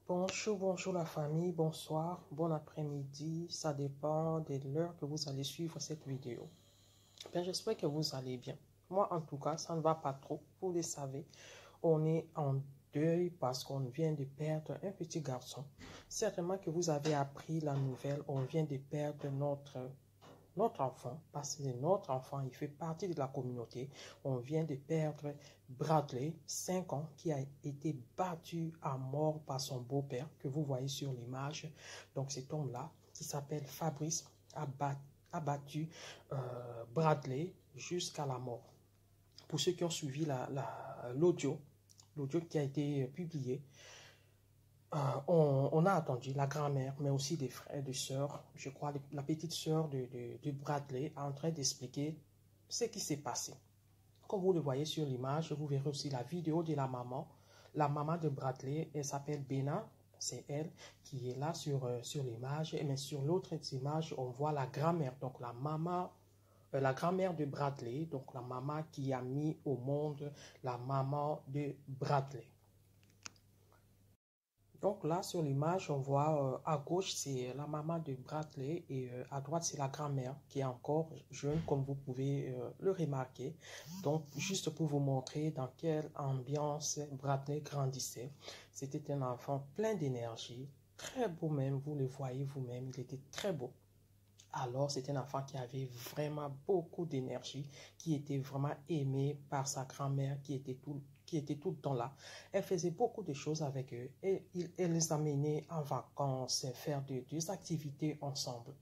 Bonjour la famille, bonsoir, bon après-midi, ça dépend de l'heure que vous allez suivre cette vidéo. J'espère que vous allez bien. Moi en tout cas, ça ne va pas trop, vous le savez. On est en deuil parce qu'on vient de perdre un petit garçon. Certainement que vous avez appris la nouvelle, on vient de perdre notre enfant, parce que notre enfant, il fait partie de la communauté. On vient de perdre Bradley, 5 ans, qui a été battu à mort par son beau-père, que vous voyez sur l'image. Donc cet homme-là, qui s'appelle Fabrice, a battu Bradley jusqu'à la mort. Pour ceux qui ont suivi l'audio qui a été publié, on a attendu la grand-mère, mais aussi des frères et des sœurs. Je crois la petite sœur de Bradley en train d'expliquer ce qui s'est passé. Comme vous le voyez sur l'image, vous verrez aussi la vidéo de la maman. La maman de Bradley, elle s'appelle Bena. C'est elle qui est là sur l'image. Mais sur l'autre image, on voit la grand-mère. Donc la maman, la grand-mère de Bradley. Donc la maman qui a mis au monde la maman de Bradley. Donc là, sur l'image, on voit à gauche, c'est la maman de Bradley et à droite, c'est la grand-mère qui est encore jeune, comme vous pouvez le remarquer. Donc, juste pour vous montrer dans quelle ambiance Bradley grandissait. C'était un enfant plein d'énergie, très beau même, vous le voyez vous-même, il était très beau. Alors, c'est un enfant qui avait vraiment beaucoup d'énergie, qui était vraiment aimé par sa grand-mère, qui était tout le temps là. Elle faisait beaucoup de choses avec eux et elle les amenait en vacances, faire des activités ensemble.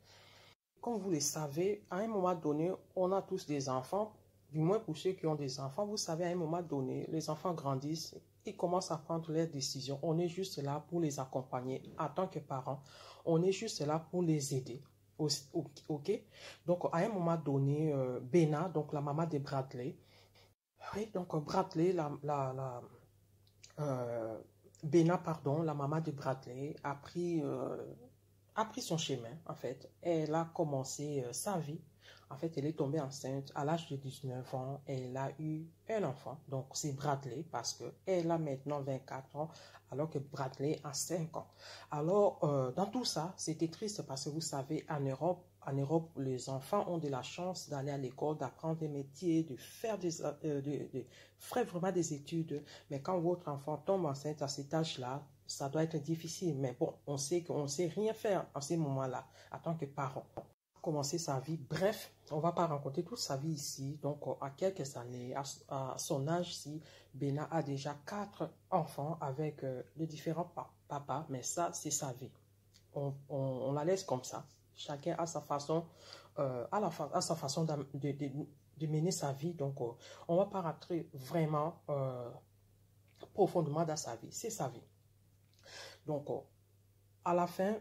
Comme vous le savez, à un moment donné, on a tous des enfants, du moins pour ceux qui ont des enfants. Vous savez, à un moment donné, les enfants grandissent, ils commencent à prendre leurs décisions. On est juste là pour les accompagner en tant que parents. On est juste là pour les aider. Ok, donc à un moment donné, Bena, donc la maman de Bradley, oui, donc Bradley, Bena, pardon, la maman de Bradley a pris son chemin, en fait. Elle a commencé sa vie. En fait, elle est tombée enceinte à l'âge de 19 ans. Elle a eu un enfant. Donc, c'est Bradley parce qu'elle a maintenant 24 ans alors que Bradley a 5 ans. Alors, dans tout ça, c'était triste parce que vous savez, en Europe, les enfants ont de la chance d'aller à l'école, d'apprendre des métiers, de faire vraiment des études. Mais quand votre enfant tombe enceinte à cet âge-là, ça doit être difficile. Mais bon, on sait qu'on ne sait rien faire en ces moments-là, en tant que parent. Commencer sa vie, bref, on ne va pas raconter toute sa vie ici. Donc, à quelques années, à son âge-ci, Bena a déjà 4 enfants avec de différents papas. Mais ça, c'est sa vie. On la laisse comme ça. Chacun a sa façon, sa façon de mener sa vie. Donc, on ne va pas rentrer vraiment profondément dans sa vie. C'est sa vie. Donc, à la fin,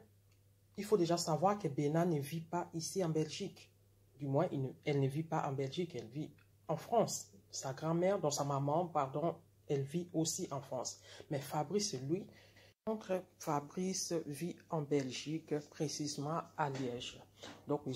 il faut déjà savoir que Bena ne vit pas ici en Belgique. Du moins, elle ne vit pas en Belgique, elle vit en France. Sa grand-mère, donc sa maman, pardon, elle vit aussi en France. Mais Fabrice, lui, Fabrice vit en Belgique, précisément à Liège. Donc, ils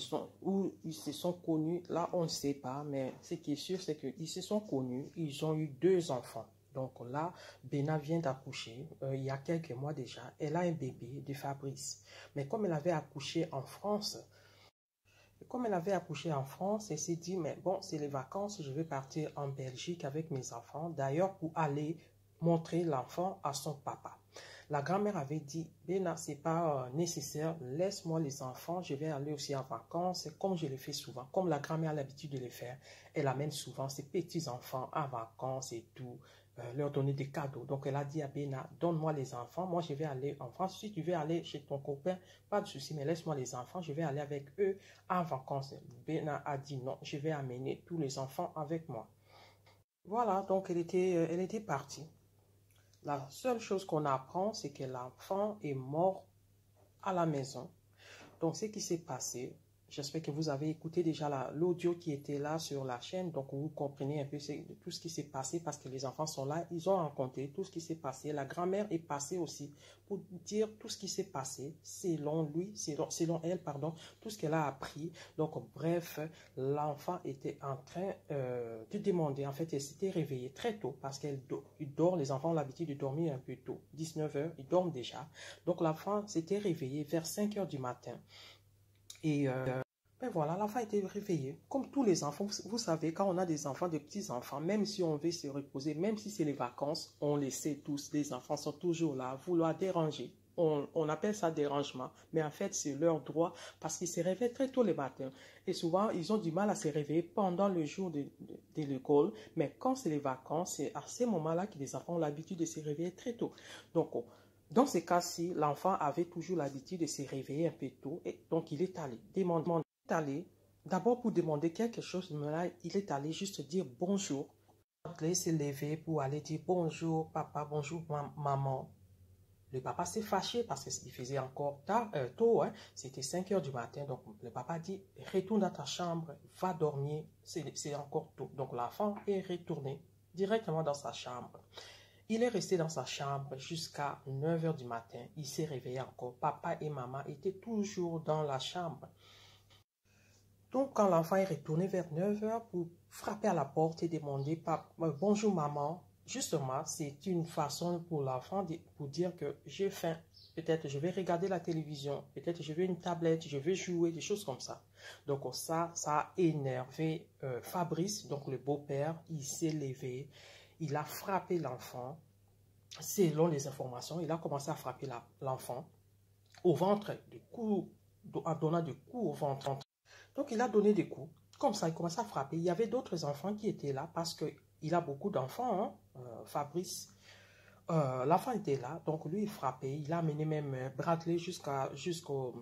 se sont connus, là, on ne sait pas, mais ce qui est sûr, c'est qu'ils se sont connus, ils ont eu 2 enfants. Donc là, Bena vient d'accoucher, il y a quelques mois déjà, elle a un bébé de Fabrice. Mais comme elle avait accouché en France, elle s'est dit, mais bon, c'est les vacances, je vais partir en Belgique avec mes enfants, d'ailleurs pour aller montrer l'enfant à son papa. La grand-mère avait dit, Bena, c'est pas nécessaire, laisse-moi les enfants, je vais aller aussi en vacances, comme je le fais souvent, comme la grand-mère a l'habitude de le faire. Elle amène souvent ses petits-enfants en vacances et tout, leur donner des cadeaux. Donc, elle a dit à Bena, donne-moi les enfants, moi je vais aller en France. Si tu veux aller chez ton copain, pas de souci, mais laisse-moi les enfants, je vais aller avec eux en vacances. Bena a dit non, je vais amener tous les enfants avec moi. Voilà, donc elle était partie. La seule chose qu'on apprend, c'est que l'enfant est mort à la maison. Donc, ce qui s'est passé, J'espère que vous avez écouté déjà l'audio qui était là sur la chaîne. Donc, vous comprenez un peu tout ce qui s'est passé parce que les enfants sont là. Ils ont raconté tout ce qui s'est passé. La grand-mère est passée aussi pour dire tout ce qui s'est passé selon elle, pardon, tout ce qu'elle a appris. Donc, bref, l'enfant était en train de demander. En fait, elle s'était réveillée très tôt parce qu'elle dort. Les enfants ont l'habitude de dormir un peu tôt. 19 h, ils dorment déjà. Donc, l'enfant s'était réveillé vers 5 h du matin. Et ben voilà, l'enfant a été réveillé. Comme tous les enfants, vous savez, quand on a des enfants, des petits-enfants, même si on veut se reposer, même si c'est les vacances, on les sait tous, les enfants sont toujours là, vouloir déranger. On appelle ça dérangement, mais en fait, c'est leur droit parce qu'ils se réveillent très tôt le matin. Et souvent, ils ont du mal à se réveiller pendant le jour de l'école, mais quand c'est les vacances, c'est à ces moments-là que les enfants ont l'habitude de se réveiller très tôt. Donc, dans ce cas-ci, l'enfant avait toujours l'habitude de se réveiller un peu tôt, et donc il est allé demander, d'abord pour demander quelque chose, mais là, il est allé juste dire bonjour. Il s'est levé pour aller dire bonjour papa, bonjour maman. Le papa s'est fâché parce qu'il faisait encore tôt, hein? C'était 5 h du matin. Donc le papa dit, retourne dans ta chambre, va dormir, c'est encore tôt. Donc l'enfant est retourné directement dans sa chambre. Il est resté dans sa chambre jusqu'à 9 h du matin. Il s'est réveillé encore. Papa et maman étaient toujours dans la chambre. Donc, quand l'enfant est retourné vers 9 h pour frapper à la porte et demander « Bonjour maman », justement, c'est une façon pour l'enfant pour dire que j'ai faim. Peut-être je vais regarder la télévision, peut-être je veux une tablette, je veux jouer, des choses comme ça. Donc, ça a énervé Fabrice, donc le beau-père. Il s'est levé, il a frappé l'enfant. Selon les informations, il a commencé à frapper l'enfant au ventre, en donnant des coups au ventre. Donc, il a donné des coups. Comme ça, il commençait à frapper. Il y avait d'autres enfants qui étaient là parce qu'il a beaucoup d'enfants, hein, Fabrice. L'enfant était là, donc lui, il frappait. Il a amené même Bradley jusqu'au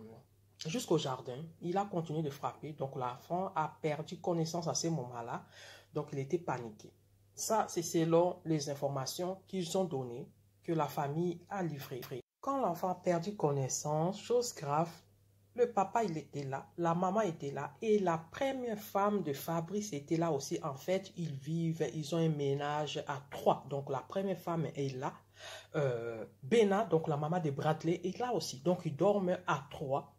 jardin. Il a continué de frapper. Donc, l'enfant a perdu connaissance à ce moment-là. Donc, il était paniqué. Ça, c'est selon les informations qu'ils ont données, que la famille a livrées. Quand l'enfant a perdu connaissance, chose grave, le papa, il était là, la maman était là et la première femme de Fabrice était là aussi. En fait, ils ont un ménage à 3. Donc, la première femme est là. Bena, donc la maman de Bradley, est là aussi. Donc, ils dorment à 3.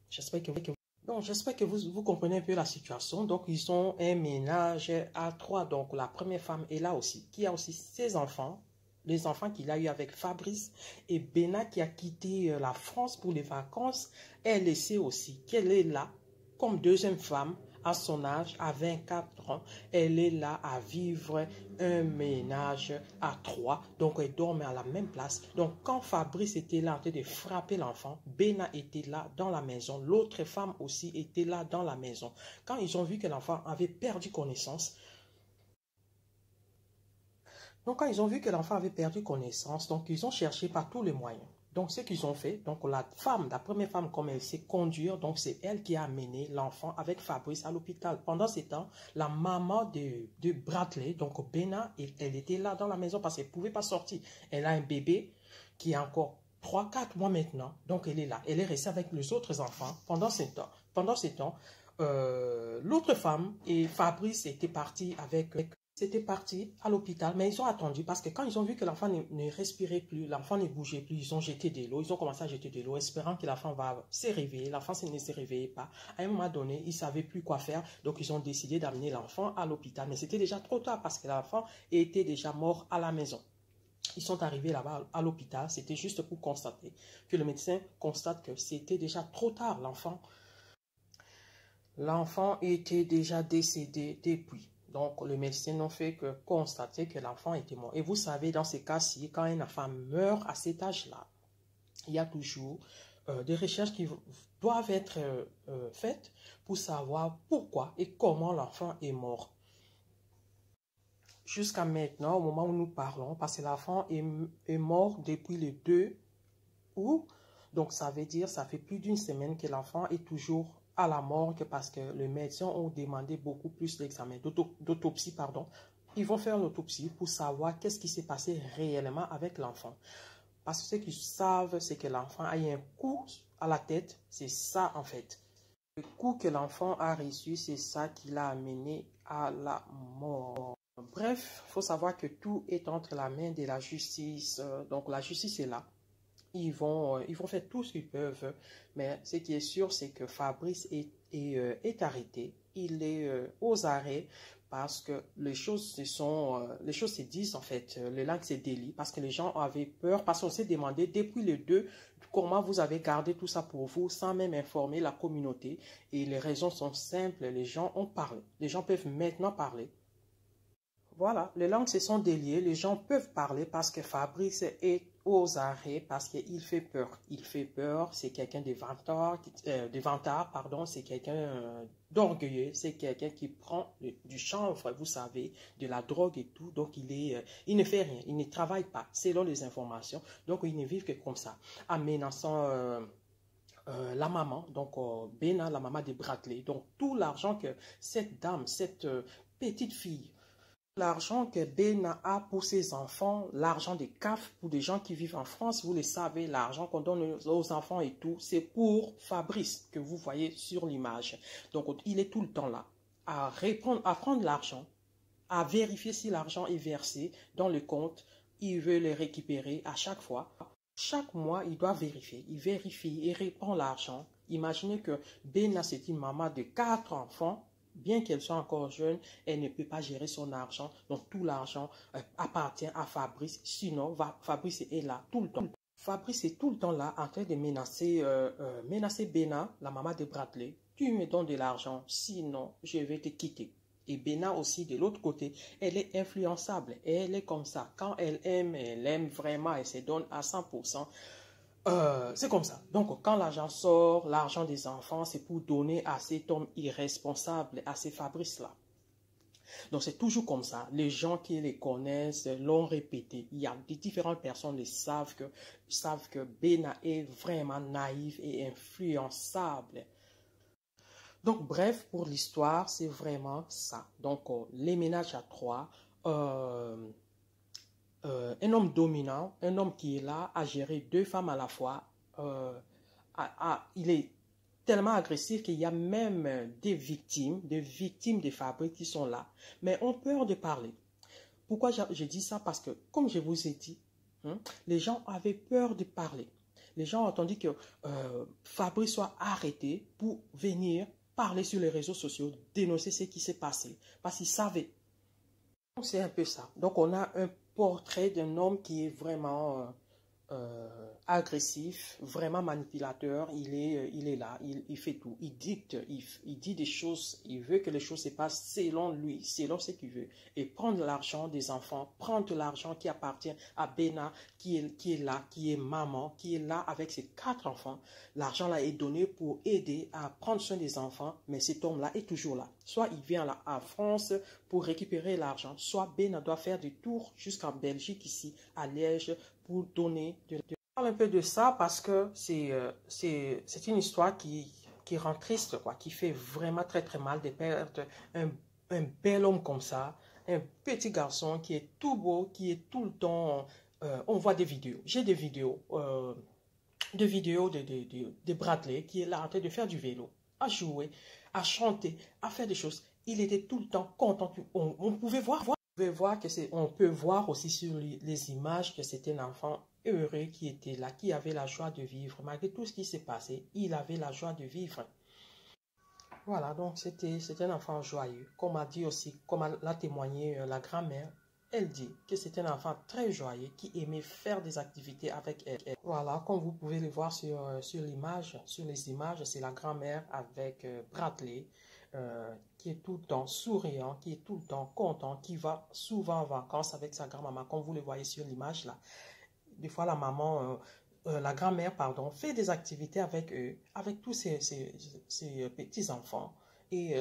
J'espère que vous comprenez un peu la situation. Donc, ils ont un ménage à 3. Donc, la première femme est là aussi, qui a aussi ses enfants. Les enfants qu'il a eu avec Fabrice et Bena qui a quitté la France pour les vacances, elle laissée aussi qu'elle est là comme deuxième femme à son âge, à 24 ans. Elle est là à vivre un ménage à 3. Donc, elle dormait à la même place. Donc, quand Fabrice était là en train de frapper l'enfant, Bena était là dans la maison. L'autre femme aussi était là dans la maison. Quand ils ont vu que l'enfant avait perdu connaissance, donc, quand ils ont vu que l'enfant avait perdu connaissance, donc ils ont cherché par tous les moyens. Donc, ce qu'ils ont fait, donc la première femme, comme elle sait conduire, donc c'est elle qui a amené l'enfant avec Fabrice à l'hôpital. Pendant ce temps, la maman de Bradley, donc Bena, elle était là dans la maison parce qu'elle ne pouvait pas sortir. Elle a un bébé qui a encore 3-4 mois maintenant. Donc, elle est là. Elle est restée avec les autres enfants pendant ce temps. L'autre femme et Fabrice étaient partis C'était parti à l'hôpital, mais ils ont attendu parce que quand ils ont vu que l'enfant ne respirait plus, l'enfant ne bougeait plus, ils ont jeté de l'eau, ils ont commencé à jeter de l'eau, espérant que l'enfant va se réveiller. L'enfant ne se réveillait pas. À un moment donné, ils ne savaient plus quoi faire, donc ils ont décidé d'amener l'enfant à l'hôpital. Mais c'était déjà trop tard parce que l'enfant était déjà mort à la maison. Ils sont arrivés là-bas à l'hôpital, c'était juste pour constater que le médecin constate que c'était déjà trop tard. L'enfant était déjà décédé depuis. Donc, le médecin n'a fait que constater que l'enfant était mort. Et vous savez, dans ces cas-ci, quand un enfant meurt à cet âge-là, il y a toujours des recherches qui doivent être faites pour savoir pourquoi et comment l'enfant est mort. Jusqu'à maintenant, au moment où nous parlons, parce que l'enfant est mort depuis le 2 août, donc ça veut dire ça fait plus d'une semaine que l'enfant est toujours à la morgue parce que les médecins ont demandé beaucoup plus d'examens, d'autopsie, pardon. Ils vont faire l'autopsie pour savoir qu'est-ce qui s'est passé réellement avec l'enfant. Parce que ce qu'ils savent, c'est que l'enfant a eu un coup à la tête. C'est ça, en fait. Le coup que l'enfant a reçu, c'est ça qui l'a amené à la mort. Bref, il faut savoir que tout est entre la main de la justice. Donc la justice est là. Ils vont faire tout ce qu'ils peuvent. Mais ce qui est sûr, c'est que Fabrice est arrêté. Il est aux arrêts parce que les choses se disent en fait. Les langues se délient parce que les gens avaient peur. Parce qu'on s'est demandé depuis le 2 comment vous avez gardé tout ça pour vous sans même informer la communauté. Et les raisons sont simples. Les gens ont parlé. Les gens peuvent maintenant parler. Voilà, les langues se sont déliées, les gens peuvent parler parce que Fabrice est aux arrêts, parce qu'il fait peur. Il fait peur, c'est quelqu'un de vantard, pardon, c'est quelqu'un d'orgueilleux, c'est quelqu'un qui prend du chanvre, vous savez, de la drogue et tout. Donc il ne fait rien, il ne travaille pas, selon les informations. Donc il ne vit que comme ça, en menaçant la maman, donc Bena, la maman de Bradley. Donc tout l'argent que cette dame, cette petite fille, l'argent que Bena a pour ses enfants, l'argent des CAF pour des gens qui vivent en France, vous le savez, l'argent qu'on donne aux enfants et tout, c'est pour Fabrice que vous voyez sur l'image. Donc, il est tout le temps là à répondre, à prendre l'argent, à vérifier si l'argent est versé dans le compte. Il veut le récupérer à chaque fois. Chaque mois, il doit vérifier. Il vérifie et répond l'argent. Imaginez que Bena, c'est une maman de 4 enfants. Bien qu'elle soit encore jeune, elle ne peut pas gérer son argent. Donc, tout l'argent appartient à Fabrice. Sinon, Fabrice est là tout le temps. Fabrice est tout le temps là en train de menacer Bena, la maman de Bradley. Tu me donnes de l'argent, sinon je vais te quitter. Et Bena aussi, de l'autre côté, elle est influençable. Elle est comme ça. Quand elle aime vraiment, elle se donne à 100%. C'est comme ça. Donc, quand l'argent sort, l'argent des enfants, c'est pour donner à cet homme irresponsable, à ces Fabrice-là. Donc, c'est toujours comme ça. Les gens qui les connaissent l'ont répété. Il y a des différentes personnes qui savent que Bena est vraiment naïf et influençable. Donc, bref, pour l'histoire, c'est vraiment ça. Donc, les ménages à trois, un homme dominant, un homme qui est là à gérer 2 femmes à la fois, il est tellement agressif qu'il y a même des victimes de Fabrice qui sont là, mais ont peur de parler. Pourquoi je dis ça? Parce que, comme je vous ai dit, les gens avaient peur de parler. Les gens ont entendu que Fabrice soit arrêté pour venir parler sur les réseaux sociaux, dénoncer ce qui s'est passé, parce qu'ils savaient. C'est un peu ça. Donc, on a un portrait d'un homme qui est vraiment agressif, vraiment manipulateur. Il est là, il fait tout. Il dicte, il dit des choses. Il veut que les choses se passent selon lui, selon ce qu'il veut. Et prendre l'argent des enfants, prendre l'argent qui appartient à Bena, qui est là, qui est maman, qui est là avec ses 4 enfants. L'argent là est donné pour aider à prendre soin des enfants, mais cet homme-là est toujours là. Soit il vient là à France pour récupérer l'argent, soit Bena doit faire des tours jusqu'en Belgique, ici, à Liège, pour donner Je parle un peu de ça parce que c'est une histoire qui rend triste, quoi, qui fait vraiment très très mal de perdre un bel homme comme ça, un petit garçon qui est tout beau, qui est tout le temps... on voit des vidéos. J'ai des vidéos, de Bradley qui est là en train de faire du vélo, à jouer, à chanter, à faire des choses. Il était tout le temps content. On pouvait voir. On peut voir aussi sur les images que c'était un enfant heureux qui était là, qui avait la joie de vivre. Malgré tout ce qui s'est passé, il avait la joie de vivre. Voilà, donc c'était un enfant joyeux. Comme a dit aussi, comme l'a témoigné la grand-mère, elle dit que c'était un enfant très joyeux qui aimait faire des activités avec elle. Voilà, comme vous pouvez le voir sur les images, c'est la grand-mère avec Bradley. Qui est tout le temps souriant, qui est tout le temps content, qui va souvent en vacances avec sa grand-maman, comme vous le voyez sur l'image là. Des fois, la grand-mère, pardon, fait des activités avec eux, avec tous ces petits-enfants. Et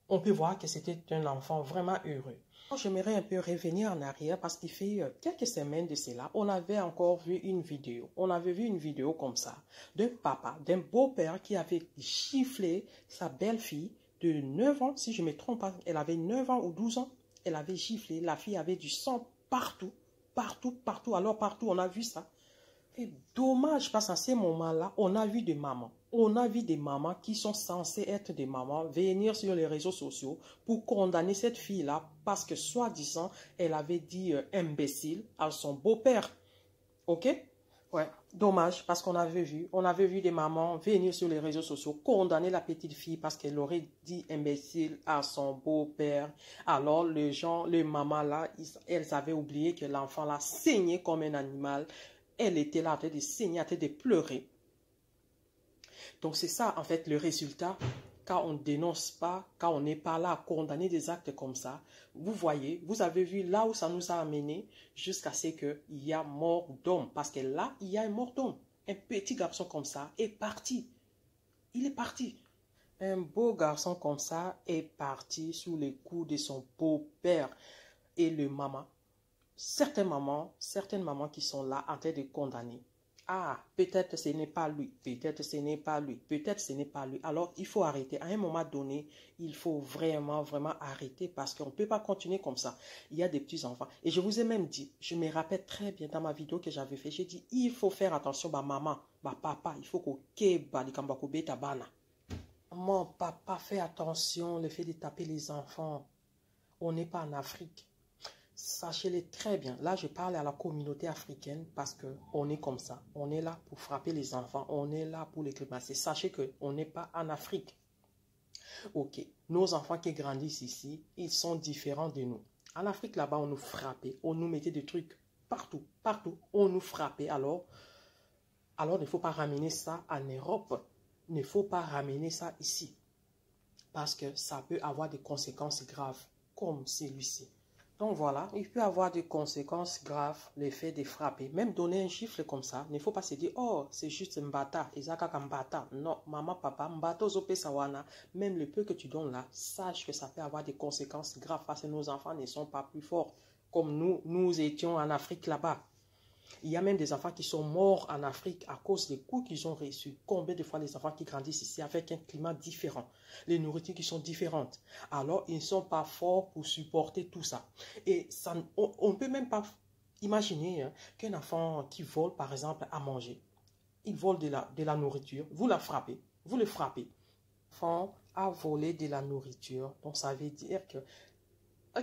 on peut voir que c'était un enfant vraiment heureux. J'aimerais un peu revenir en arrière parce qu'il fait quelques semaines de cela, on avait encore vu une vidéo. On avait vu une vidéo comme ça, d'un papa, d'un beau-père qui avait giflé sa belle-fille de 9 ans, si je ne me trompe pas. Elle avait 9 ans ou 12 ans. Elle avait giflé, la fille avait du sang partout, partout, partout. Alors partout, on a vu ça. Et dommage parce qu'à ces moments-là, on a vu des mamans. On a vu des mamans qui sont censées être des mamans venir sur les réseaux sociaux pour condamner cette fille-là parce que, soi-disant, elle avait dit imbécile à son beau-père. Ok? Ouais, dommage parce qu'on avait vu des mamans venir sur les réseaux sociaux condamner la petite fille parce qu'elle aurait dit imbécile à son beau-père. Alors les mamans là, elles avaient oublié que l'enfant là saignait comme un animal. Elle était là en train de saigner, en train de pleurer. Donc c'est ça en fait le résultat quand on ne dénonce pas, quand on n'est pas là à condamner des actes comme ça. Vous voyez, vous avez vu là où ça nous a amené jusqu'à ce qu'il y a mort d'homme. Parce que là, il y a un mort d'homme. Un petit garçon comme ça est parti. Il est parti. Un beau garçon comme ça est parti sous les coups de son beau-père. Et le maman, certaines mamans qui sont là en train de condamner. Ah, peut-être ce n'est pas lui, peut-être ce n'est pas lui, peut-être ce n'est pas lui. Alors, il faut arrêter. À un moment donné, il faut vraiment arrêter parce qu'on ne peut pas continuer comme ça. Il y a des petits-enfants. Et je vous ai même dit, je me rappelle très bien dans ma vidéo que j'avais fait, j'ai dit, il faut faire attention, ma maman, ma papa, il faut qu'on Mon papa, fait attention, le fait de taper les enfants. On n'est pas en Afrique. Sachez-le très bien. Là, je parle à la communauté africaine parce qu'on est comme ça. On est là pour frapper les enfants. On est là pour les clémasser. Sachez qu'on n'est pas en Afrique. Ok. Nos enfants qui grandissent ici, ils sont différents de nous. En Afrique, là-bas, on nous frappait. On nous mettait des trucs partout. Partout. On nous frappait. Alors, il ne faut pas ramener ça en Europe. Il ne faut pas ramener ça ici. Parce que ça peut avoir des conséquences graves comme celui-ci. Donc voilà, il peut avoir des conséquences graves, l'effet de frapper. Même donner un chiffre comme ça, il ne faut pas se dire, oh, c'est juste un bata, non, maman, papa, mbata zope sawana. Même le peu que tu donnes là, sache que ça peut avoir des conséquences graves parce que nos enfants ne sont pas plus forts comme nous étions en Afrique là-bas. Il y a même des enfants qui sont morts en Afrique à cause des coups qu'ils ont reçus. Combien de fois les enfants qui grandissent ici avec un climat différent, les nourritures qui sont différentes. Alors, ils ne sont pas forts pour supporter tout ça. Et ça, on ne peut même pas imaginer hein, qu'un enfant qui vole, par exemple, à manger, il vole de la nourriture, vous la frappez, vous le frappez. L'enfant a volé de la nourriture, donc ça veut dire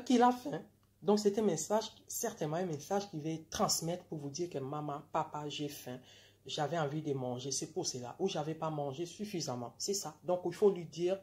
qu'il a faim. Donc, c'est un message, certainement un message qu'il va transmettre pour vous dire que maman, papa, j'ai faim, j'avais envie de manger, c'est pour cela, ou j'avais pas mangé suffisamment, c'est ça. Donc, il faut lui dire,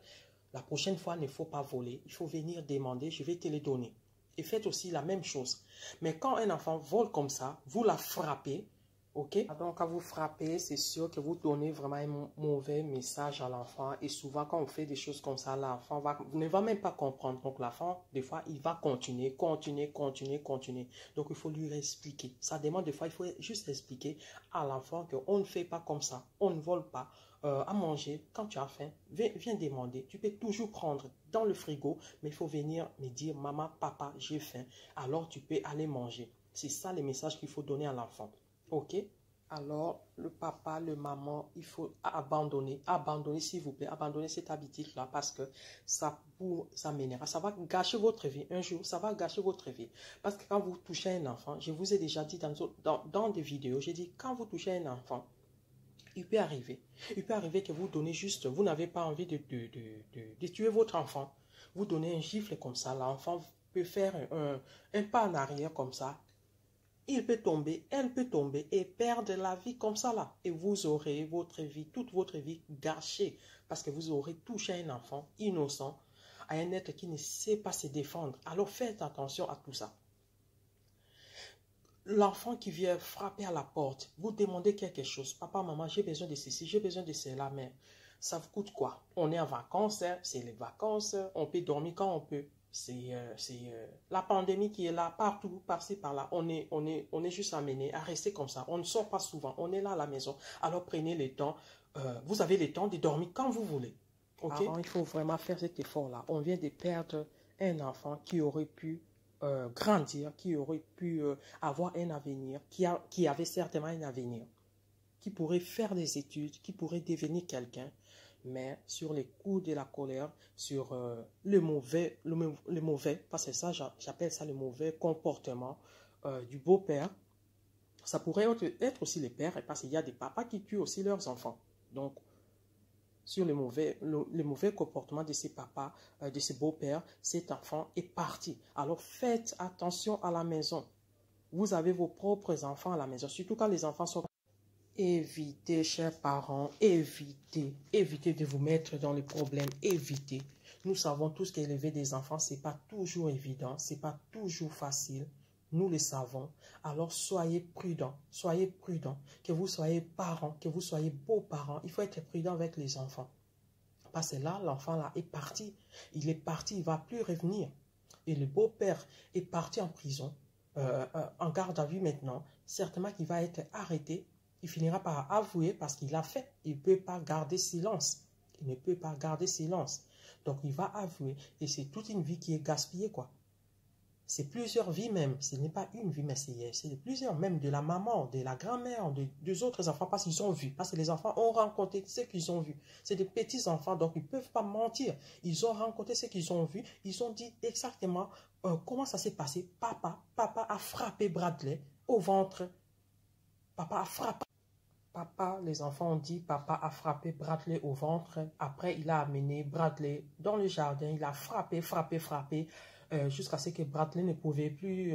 la prochaine fois, il ne faut pas voler, il faut venir demander, je vais te les donner. Et faites aussi la même chose. Mais quand un enfant vole comme ça, vous la frappez, ok? Donc, quand vous frappez, c'est sûr que vous donnez vraiment un mauvais message à l'enfant. Et souvent, quand on fait des choses comme ça, l'enfant ne va même pas comprendre. Donc, l'enfant, des fois, il va continuer. Donc, il faut lui expliquer. Ça demande, des fois, il faut juste expliquer à l'enfant qu'on ne fait pas comme ça. On ne vole pas. À manger, quand tu as faim, viens demander. Tu peux toujours prendre dans le frigo, mais il faut venir me dire, maman, papa, j'ai faim. Alors, tu peux aller manger. C'est ça le message qu'il faut donner à l'enfant. Ok, alors le papa, le maman, il faut abandonner s'il vous plaît, abandonner cette habitude-là parce que ça m'énerve, ça va gâcher votre vie. Un jour, ça va gâcher votre vie. Parce que quand vous touchez un enfant, je vous ai déjà dit dans des vidéos, j'ai dit quand vous touchez un enfant, il peut arriver que vous donnez juste, vous n'avez pas envie de tuer votre enfant. Vous donnez un gifle comme ça, l'enfant peut faire un pas en arrière comme ça. Il peut tomber, elle peut tomber et perdre la vie comme ça là. Et vous aurez votre vie, toute votre vie gâchée parce que vous aurez touché un enfant innocent, à un être qui ne sait pas se défendre. Alors faites attention à tout ça. L'enfant qui vient frapper à la porte, vous demandez quelque chose. Papa, maman, j'ai besoin de ceci, j'ai besoin de cela, mais ça vous coûte quoi? On est en vacances, c'est les vacances, on peut dormir quand on peut. C'est la pandémie qui est là, partout, par-ci, par-là. On est juste amené à rester comme ça. On ne sort pas souvent. On est là à la maison. Alors prenez le temps. Vous avez le temps de dormir quand vous voulez. Okay? Alors, il faut vraiment faire cet effort-là. On vient de perdre un enfant qui aurait pu grandir, qui aurait pu avoir un avenir, qui avait certainement un avenir, qui pourrait faire des études, qui pourrait devenir quelqu'un. Mais sur les coups de la colère, sur le mauvais, parce que ça, j'appelle ça le mauvais comportement du beau-père, Ça pourrait être aussi les pères, parce qu'il y a des papas qui tuent aussi leurs enfants. Donc, sur le mauvais comportement de ces papas, de ces beaux-pères, cet enfant est parti. Alors, faites attention à la maison. Vous avez vos propres enfants à la maison, surtout quand les enfants sont... Évitez, chers parents, évitez de vous mettre dans les problèmes, évitez. Nous savons tous qu'élever des enfants, ce n'est pas toujours évident, ce n'est pas toujours facile. Nous le savons. Alors soyez prudents, que vous soyez parents, que vous soyez beaux-parents. Il faut être prudent avec les enfants. Parce que là, l'enfant là est parti. Il est parti, il ne va plus revenir. Et le beau-père est parti en prison, en garde à vue maintenant. Certainement qu'il va être arrêté. Il finira par avouer parce qu'il a fait. Il ne peut pas garder silence. Il ne peut pas garder silence. Donc, il va avouer. Et c'est toute une vie qui est gaspillée, quoi. C'est plusieurs vies même. Ce n'est pas une vie, mais c'est plusieurs, même de la maman, de la grand-mère, de deux autres enfants, parce qu'ils ont vu. Parce que les enfants ont rencontré ce qu'ils ont vu. C'est des petits enfants, donc ils ne peuvent pas mentir. Ils ont rencontré ce qu'ils ont vu. Ils ont dit exactement comment ça s'est passé. Papa a frappé Bradley au ventre. Papa a frappé. Les enfants ont dit, papa a frappé Bradley au ventre. Après, il a amené Bradley dans le jardin. Il a frappé, jusqu'à ce que Bradley ne pouvait plus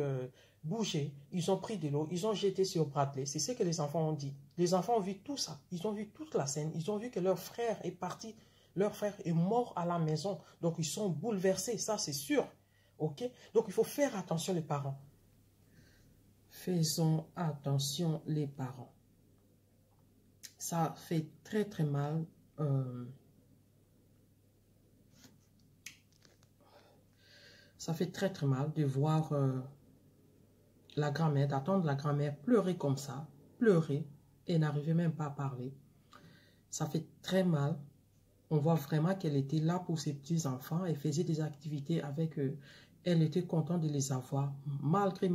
bouger. Ils ont pris de l'eau, ils ont jeté sur Bradley. C'est ce que les enfants ont dit. Les enfants ont vu tout ça. Ils ont vu toute la scène. Ils ont vu que leur frère est parti. Leur frère est mort à la maison. Donc, ils sont bouleversés. Ça, c'est sûr. OK? Donc, il faut faire attention, les parents. Faisons attention, les parents. Ça fait très, très mal. Ça fait très, très mal de voir la grand-mère, d'attendre la grand-mère pleurer comme ça, pleurer et n'arriver même pas à parler. Ça fait très mal. On voit vraiment qu'elle était là pour ses petits-enfants. Elle faisait des activités avec eux. Elle était contente de les avoir. Malgré,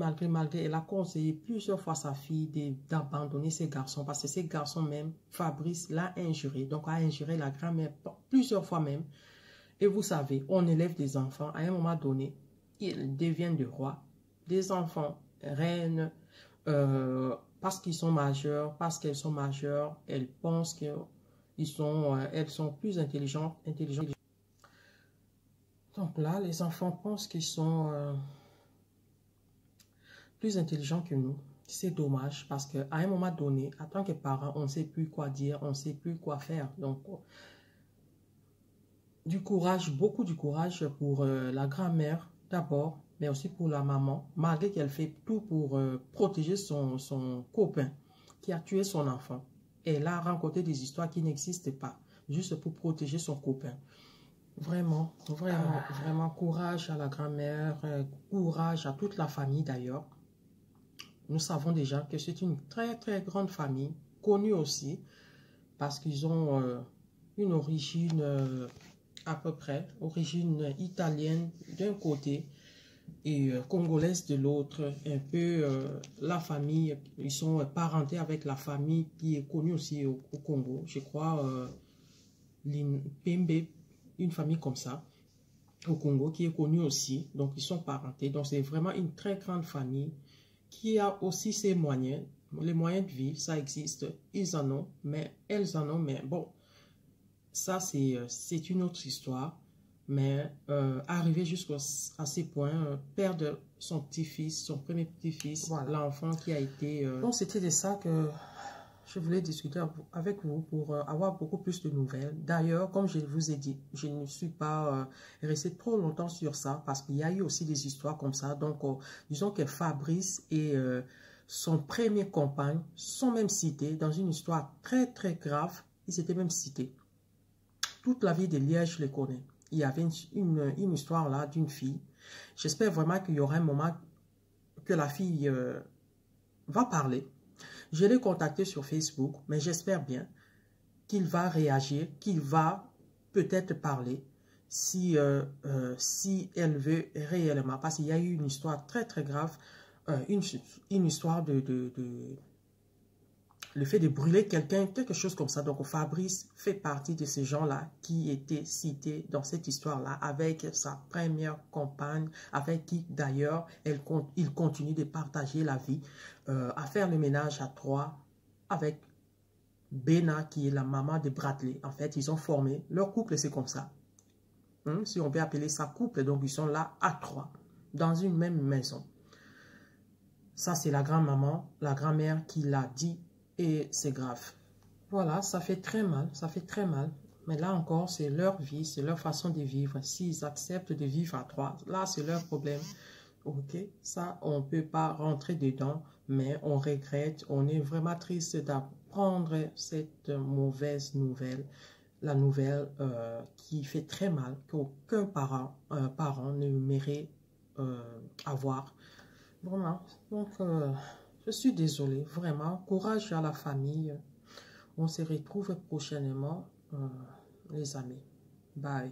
elle a conseillé plusieurs fois à sa fille d'abandonner ces garçons. Parce que ces garçons même, Fabrice l'a injuré. Donc, a injuré la grand-mère plusieurs fois même. Et vous savez, on élève des enfants. À un moment donné, ils deviennent des rois. Des enfants, reines, parce qu'ils sont majeurs, parce qu'elles sont majeures, elles pensent qu'elles sont plus intelligentes. Donc là, les enfants pensent qu'ils sont plus intelligents que nous. C'est dommage parce qu'à un moment donné, en tant que parents, on ne sait plus quoi dire, on ne sait plus quoi faire. Donc, du courage, beaucoup de courage pour la grand-mère d'abord, mais aussi pour la maman, malgré qu'elle fait tout pour protéger son copain qui a tué son enfant. Elle a rencontré des histoires qui n'existent pas, juste pour protéger son copain. Vraiment, courage à la grand-mère, courage à toute la famille d'ailleurs. Nous savons déjà que c'est une très très grande famille, connue aussi, parce qu'ils ont une origine à peu près, origine italienne d'un côté et congolaise de l'autre. Un peu la famille, ils sont parentés avec la famille qui est connue aussi au Congo, je crois, Pembe, une famille comme ça au Congo qui est connue aussi, donc ils sont parentés. Donc c'est vraiment une très grande famille qui a aussi ses moyens, les moyens de vivre, ça existe, ils en ont, mais elles en ont, mais bon, ça c'est une autre histoire. Mais arriver jusqu'à ces points, perdre son petit-fils, son premier petit-fils, voilà, l'enfant qui a été... Donc c'était de ça que je voulais discuter avec vous pour avoir beaucoup plus de nouvelles. D'ailleurs, comme je vous ai dit, je ne suis pas resté trop longtemps sur ça parce qu'il y a eu aussi des histoires comme ça. Donc, disons que Fabrice et son premier compagne sont même cités dans une histoire très très grave. Ils étaient même cités. Toute la vie de Liège, je les connais. Il y avait une histoire là d'une fille. J'espère vraiment qu'il y aura un moment que la fille va parler. Je l'ai contacté sur Facebook, mais j'espère bien qu'il va réagir, qu'il va peut-être parler si elle veut réellement. Parce qu'il y a eu une histoire très très grave, une histoire le fait de brûler quelqu'un, quelque chose comme ça. Donc, Fabrice fait partie de ces gens-là qui étaient cités dans cette histoire-là avec sa première compagne, avec qui, d'ailleurs, il continue de partager la vie, à faire le ménage à trois avec Bena, qui est la maman de Bradley. En fait, ils ont formé leur couple, c'est comme ça. Si on peut appeler ça couple, donc ils sont là à trois, dans une même maison. Ça, c'est la grand-maman, la grand-mère qui l'a dit. Et c'est grave. Voilà, ça fait très mal, ça fait très mal. Mais là encore, c'est leur vie, c'est leur façon de vivre. S'ils acceptent de vivre à trois, là, c'est leur problème. Ok, ça, on ne peut pas rentrer dedans, mais on regrette, on est vraiment triste d'apprendre cette mauvaise nouvelle. La nouvelle qui fait très mal, qu'aucun parent ne mérite avoir. Vraiment, donc... je suis désolée, vraiment. Courage à la famille. On se retrouve prochainement, les amis. Bye.